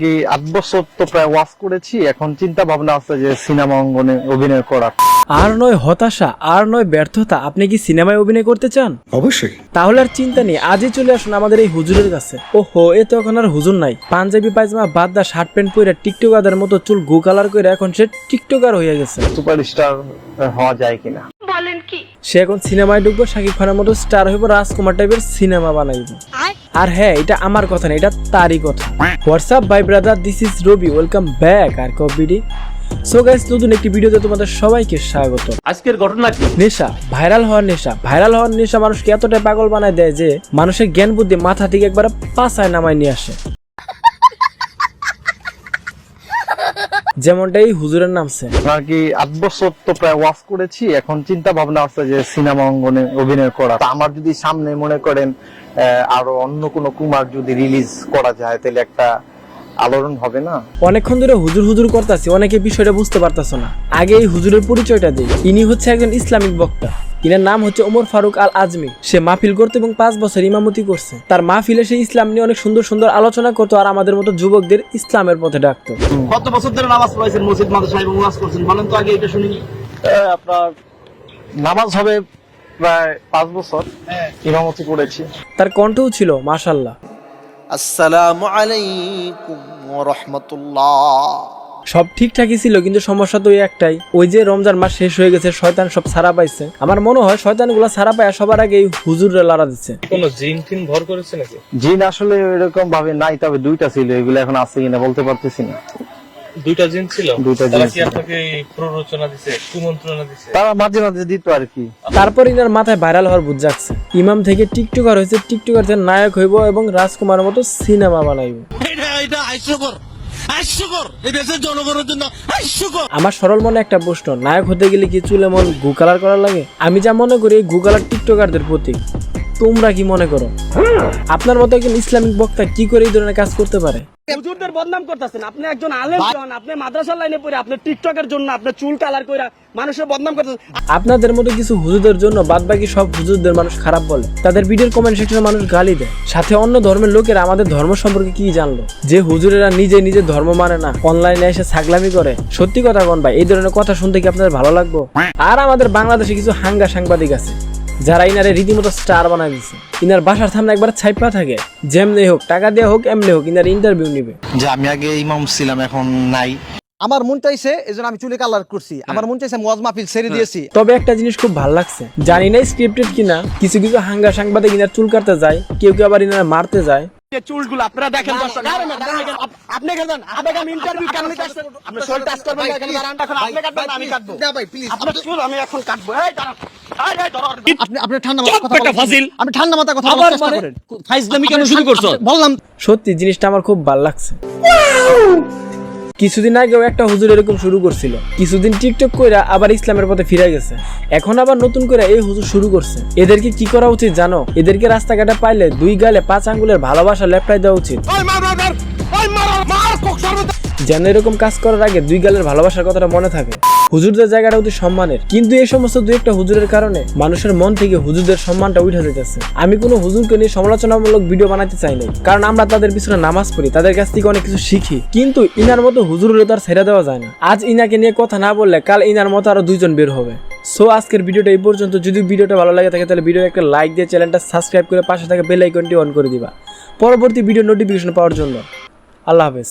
কি 8 বছর তো প্রায় ওয়াচ করেছি, এখন চিন্তা ভাবনা আছে যে সিনেমা অঙ্গনে অভিনয় করা। আর নয় হতাশা, আর নয় ব্যর্থতা। আপনি কি সিনেমায় অভিনয় করতে চান? অবশ্যই। তাহলে আর চিন্তা নেই, আজই চলে আসুন আমাদের এই হুজুরের কাছে। ওহো, এ তো এখন আর হুজুর নাই। পাঞ্জাবি পায়জামা বাদ দা শার্ট প্যান্ট পরে টিকটকারদের মতো চুল গো কালার করে এখন সে টিকটকার হয়ে গেছে। সুপারস্টার হওয়া যায় কিনা বলেন কি? সে এখন সিনেমায় ঢুকবো, শাকিব খানের মতো স্টার হইব, রাজকুমার টাইপের সিনেমা বানাইব। আর হ্যাঁ, এটা আমার কথা না, এটা তারই কথা। What's up bye brother, this is Ravi, welcome back আর কবিডি। সো গাইস, নতুন একটি ভিডিওতে তোমাদের সবাইকে স্বাগত। আজকের ঘটনা কি? নেশা, ভাইরাল হওয়ার নেশা মানুষকে এতটাই পাগল বানায় দেয় যে মানুষের জ্ঞান বুদ্ধি মাথা থেকে একবার পাছায় নামায় নিয়ে আসে। যেমনটা এই হুজুরের নামছে। আপনার কি 8 বছর তো প্রায় ওয়াচ করেছি, এখন চিন্তা ভাবনা আছে যে সিনেমা অঙ্গনে অভিনয় করা। তা আমার যদি সামনে মনে করেন আরো অন্য কোনো কুমার যদি রিলিজ করা যায়, তাহলে একটা আলোড়ন হবে না? অনেকক্ষণ ধরে হুজুর হুজুর করতেছি, অনেকে বিষয়টা বুঝতে পারতেছ না। আগে এই হুজুরের পরিচয়টা দিই। ইনি হচ্ছে একজন ইসলামিক বক্তা। ইনার নাম হচ্ছে ওমর ফারুক আল আজমি। সে মাহফিল করতো এবং 5 বছর ইমামতি করছে। তার মাহফিলে সে ইসলাম নিয়ে অনেক সুন্দর সুন্দর আলোচনা করতো আর আমাদের মতো যুবকদের ইসলামের পথে ডাকতো। কত বছর ধরে নামাজ পড়াইছেন মসজিদ মাদ্রাসা এবং ওয়াজ করছেন, বলেন তো আগে এটা শুনি। আপনার নামাজ হবে প্রায় 5 বছর ইমামতি করেছি। তার কণ্ঠও ছিল মাশাআল্লাহ। আসসালামু আলাইকুম ওয়া রাহমাতুল্লাহ। সব ঠিকঠাকই ছিল, কিন্তু সমস্যা তো একটাই, ওই যে রমজান মাস শেষ হয়ে গেছে, শয়তান সব ছাড়া পাইছে। আমার মনে হয় শয়তানগুলো ছাড়া পায় সবার আগে এই হুজুররা লাড়া দিচ্ছে। কোনো জিন টিন ভর করেছে নাকি? জিন আসলে এরকম ভাবে নাই, তবে 2টা ছিল, এগুলো এখন আছে কিনা বলতে পারতেছি না। 2টা জিন ছিল? 2টা জিন তারা কি ছিল। আপনাকে প্ররোচনা দিছে, কুমন্ত্রণা দিছে? তারা মাঝে মাঝে দিত আর কি। তারপর ইনার মাথায় ভাইরাল হওয়ার বুঝ জাগছে। ইমাম থেকে টিকটকার হয়েছে, টিকটকার থেকে নায়ক হইব এবং রাজকুমারের মতো সিনেমা বানাইব। আমার সরল মনে একটা প্রশ্ন, নায়ক হতে গেলে কি চুল এমন গু কালার করা লাগে? আমি যা মনে করি গু কালার টিকটকারদের প্রতি। তোমরা কি মনে করো? আপনার মতো একজন ইসলামিক বক্তা কি করে এই ধরনের কাজ করতে পারে? হুজুরদের বদনাম করতেছেন। আপনি একজন আলেম হন, আপনি মাদ্রাসার লাইনে পড়ে আপনি টিকটকের জন্য আপনি চুল কালার কইরা মানুষের বদনাম করতেছেন। আপনাদের মতো কিছু হুজুরদের জন্য বাদবাকি সব হুজুরদের মানুষ খারাপ বলে। তাদের ভিডিওর কমেন্ট সেকশনে মানুষ গালি দেয়। সাথে অন্য ধর্মের লোকেরা আমাদের ধর্ম সম্পর্কে কি জানলো? যে হুজুরেরা নিজে নিজে ধর্ম মানে না, অনলাইনে এসে ছাগলামি করে। সত্যি কথা কোন ভাই, এই ধরনের কথা শুনতে কি আপনাদের ভালো লাগবে? আর আমাদের বাংলাদেশে কিছু হাঙ্গা সাংবাদিক আছে যারা ইনারে রীতিমতো স্টার বানায় দিচ্ছে। ইনার বাসার সামনে একবার ছাইপা থাকে, যেমনি হোক, টাকা দেওয়া হোক এমনি হোক, ইনার ইন্টারভিউ নিবে। যে আমি আগে ইমাম ছিলাম, এখন নাই। আমার মন চাইছে এজন্য আমি চুলে কালার করছি। আমার মন চাইছে ওয়াজ মাহফিল ছেড়ে দিয়েছি। তবে একটা জিনিস খুব ভালো লাগছে, জানি না স্ক্রিপ্টেড কিনা, কিছু কিছু হাঙ্গা সাংবাদিক ইনার চুল কাটতে যায়, কেউ কেউ আবার ইনার মারতে যায়। যে চুলগুলো আপনারা দেখেন দর্শক, আপনি কেন আবেগ আমি ইন্টারভিউ কেন নিতে আসছেন? আপনি শোল টাচ করবেন না, এখানে দাঁড়ান, এখন আপনি কাটবেন না আমি কাটবো। না ভাই প্লিজ, আপনার চুল আমি এখন কাটবো। এই দাঁড়ান, এই ধরো। আপনি ঠান্ডা মাথায় কথা বলেন। আপনি ঠান্ডা মাথায় কথা বলার চেষ্টা করেন। ফাইজলামি কেন শুরু করছো? বললাম সত্যি জিনিসটা আমার খুব ভালো লাগছে। কিছুদিন আগেও একটা হুজুর এরকম শুরু করছিল, কিছুদিন টিকটক কইরা আবার ইসলামের পথে ফিরে গেছে, এখন আবার নতুন করে এই হুজুর শুরু করছে। এদেরকে কি করা উচিত জানো? এদেরকে রাস্তাঘাটে পাইলে 2 গালে 5 আঙ্গুলের ভালোবাসা লেপটাই দেওয়া উচিত। যেন এরকম কাজ করার আগে 2 গালের ভালোবাসার কথাটা মনে থাকে। হুজুরদের জায়গাটা অতি সম্মানের, কিন্তু এই সমস্ত 2-1টা হুজুরের কারণে মানুষের মন থেকে হুজুরদের সম্মানটা উঠে যেতেছে। আমি কোনো হুজুরকে নিয়ে সমালোচনামূলক ভিডিও বানাতে চাই নাই, কারণ আমরা তাদের পিছনে নামাজ পড়ি, তাদের কাছ থেকে অনেক কিছু শিখি, কিন্তু ইনার মতো হুজুরের তো আর ছেড়ে দেওয়া যায় না। আজ ইনাকে নিয়ে কথা না বললে কাল ইনার মতো আরো 2 জন বের হবে। সো আজকের ভিডিওটা এই পর্যন্ত। যদি ভিডিওটা ভালো লাগে থাকে তাহলে ভিডিও একটা লাইক দিয়ে চ্যানেলটা সাবস্ক্রাইব করে পাশে থাকা বেল আইকনটি অন করে দিবা পরবর্তী ভিডিও নোটিফিকেশন পাওয়ার জন্য। আল্লাহ হাফেজ।